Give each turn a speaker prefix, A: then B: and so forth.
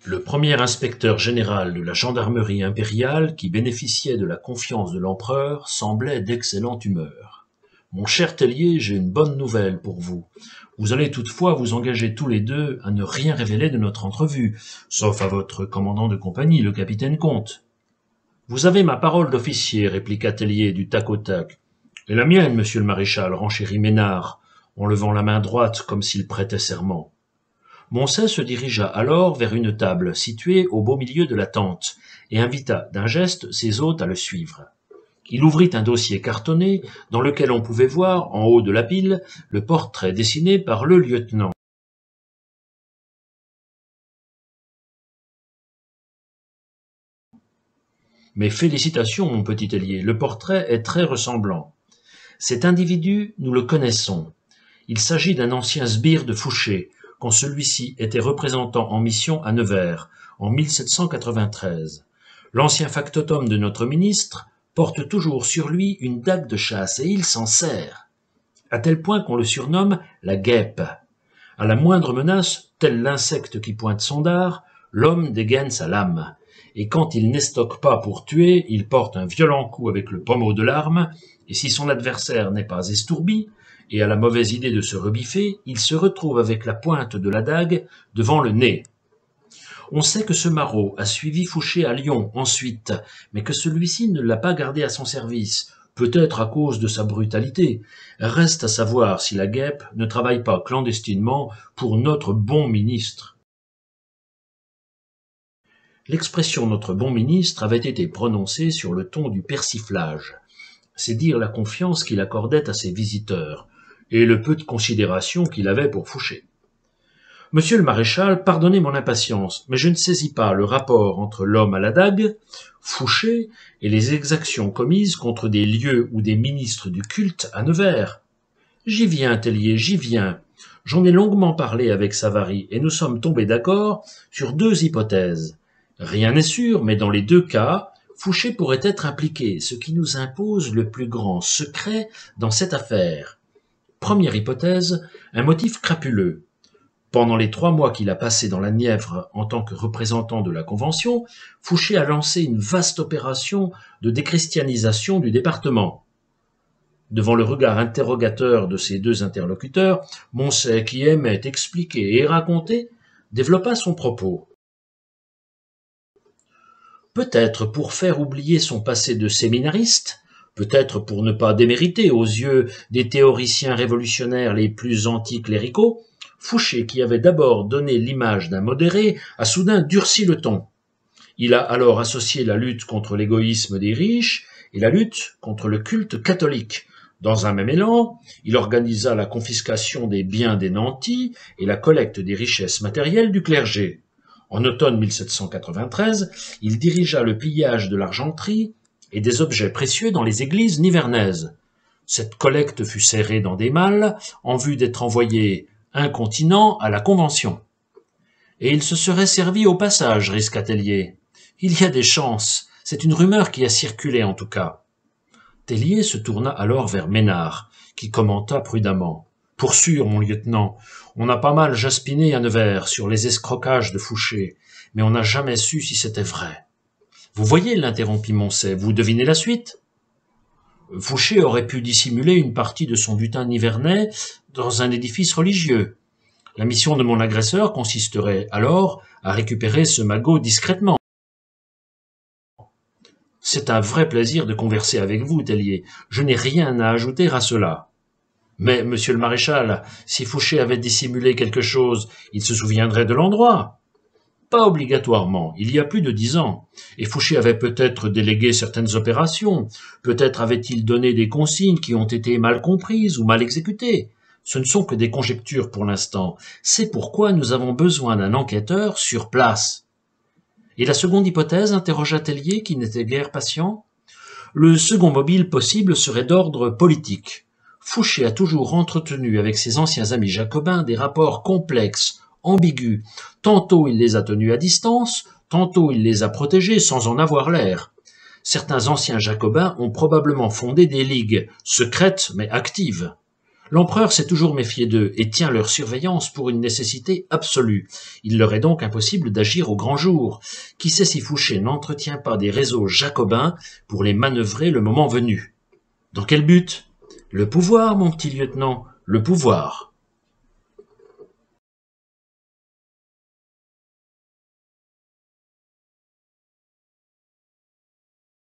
A: Le premier inspecteur général de la gendarmerie impériale, qui bénéficiait de la confiance de l'empereur, semblait d'excellente humeur. « Mon cher Tellier, j'ai une bonne nouvelle pour vous. Vous allez toutefois vous engager tous les deux à ne rien révéler de notre entrevue, sauf à votre commandant de compagnie, le capitaine Comte. »« Vous avez ma parole d'officier, répliqua Tellier du tac au tac. »« Et la mienne, monsieur le maréchal, renchérit Mesnard, en levant la main droite comme s'il prêtait serment. » Moncey se dirigea alors vers une table située au beau milieu de la tente et invita d'un geste ses hôtes à le suivre. Il ouvrit un dossier cartonné dans lequel on pouvait voir, en haut de la pile, le portrait dessiné par le lieutenant. « Mes félicitations, mon petit Tellier, le portrait est très ressemblant. Cet individu, nous le connaissons. Il s'agit d'un ancien sbire de Fouché, quand celui-ci était représentant en mission à Nevers, en 1793. L'ancien factotum de notre ministre porte toujours sur lui une dague de chasse, et il s'en sert, à tel point qu'on le surnomme la guêpe. À la moindre menace, tel l'insecte qui pointe son dard, l'homme dégaine sa lame, et quand il n'estoque pas pour tuer, il porte un violent coup avec le pommeau de l'arme, et si son adversaire n'est pas estourbi, et a la mauvaise idée de se rebiffer, il se retrouve avec la pointe de la dague devant le nez. On sait que ce maraud a suivi Fouché à Lyon ensuite, mais que celui-ci ne l'a pas gardé à son service, peut-être à cause de sa brutalité. Reste à savoir si la guêpe ne travaille pas clandestinement pour notre bon ministre. L'expression « notre bon ministre » avait été prononcée sur le ton du persiflage. C'est dire la confiance qu'il accordait à ses visiteurs, et le peu de considération qu'il avait pour Fouché. « Monsieur le maréchal, pardonnez mon impatience, mais je ne saisis pas le rapport entre l'homme à la dague, Fouché, et les exactions commises contre des lieux ou des ministres du culte à Nevers. J'y viens, Tellier, j'y viens. J'en ai longuement parlé avec Savary, et nous sommes tombés d'accord sur deux hypothèses. Rien n'est sûr, mais dans les deux cas, Fouché pourrait être impliqué, ce qui nous impose le plus grand secret dans cette affaire. Première hypothèse, un motif crapuleux. Pendant les 3 mois qu'il a passés dans la Nièvre en tant que représentant de la Convention, Fouché a lancé une vaste opération de déchristianisation du département. Devant le regard interrogateur de ses deux interlocuteurs, Moncey, qui aimait expliquer et raconter, développa son propos. Peut-être pour faire oublier son passé de séminariste, peut-être pour ne pas démériter aux yeux des théoriciens révolutionnaires les plus anticléricaux, Fouché, qui avait d'abord donné l'image d'un modéré, a soudain durci le ton. Il a alors associé la lutte contre l'égoïsme des riches et la lutte contre le culte catholique. Dans un même élan, il organisa la confiscation des biens des nantis et la collecte des richesses matérielles du clergé. En automne 1793, il dirigea le pillage de l'argenterie et des objets précieux dans les églises nivernaises. Cette collecte fut serrée dans des malles en vue d'être envoyée incontinent à la Convention. Et il se serait servi au passage, risqua Tellier. Il y a des chances, c'est une rumeur qui a circulé en tout cas. Tellier se tourna alors vers Mesnard, qui commenta prudemment. « Pour sûr, mon lieutenant, on a pas mal jaspiné à Nevers sur les escroquages de Fouché, mais on n'a jamais su si c'était vrai. »« Vous voyez, l'interrompit Moncey, vous devinez la suite ? Fouché aurait pu dissimuler une partie de son butin nivernais dans un édifice religieux. La mission de mon agresseur consisterait alors à récupérer ce magot discrètement. C'est un vrai plaisir de converser avec vous, Tellier. Je n'ai rien à ajouter à cela. Mais, monsieur le maréchal, si Fouché avait dissimulé quelque chose, il se souviendrait de l'endroit. Pas obligatoirement, il y a plus de 10 ans, et Fouché avait peut-être délégué certaines opérations, peut-être avait-il donné des consignes qui ont été mal comprises ou mal exécutées. Ce ne sont que des conjectures pour l'instant, c'est pourquoi nous avons besoin d'un enquêteur sur place. Et la seconde hypothèse, interrogea Tellier, qui n'était guère patient. Le second mobile possible serait d'ordre politique. Fouché a toujours entretenu avec ses anciens amis jacobins des rapports complexes, ambigus. Tantôt il les a tenus à distance, tantôt il les a protégés sans en avoir l'air. Certains anciens jacobins ont probablement fondé des ligues, secrètes mais actives. L'empereur s'est toujours méfié d'eux et tient leur surveillance pour une nécessité absolue. Il leur est donc impossible d'agir au grand jour. Qui sait si Fouché n'entretient pas des réseaux jacobins pour les manœuvrer le moment venu? Dans quel but? Le pouvoir, mon petit lieutenant, le pouvoir.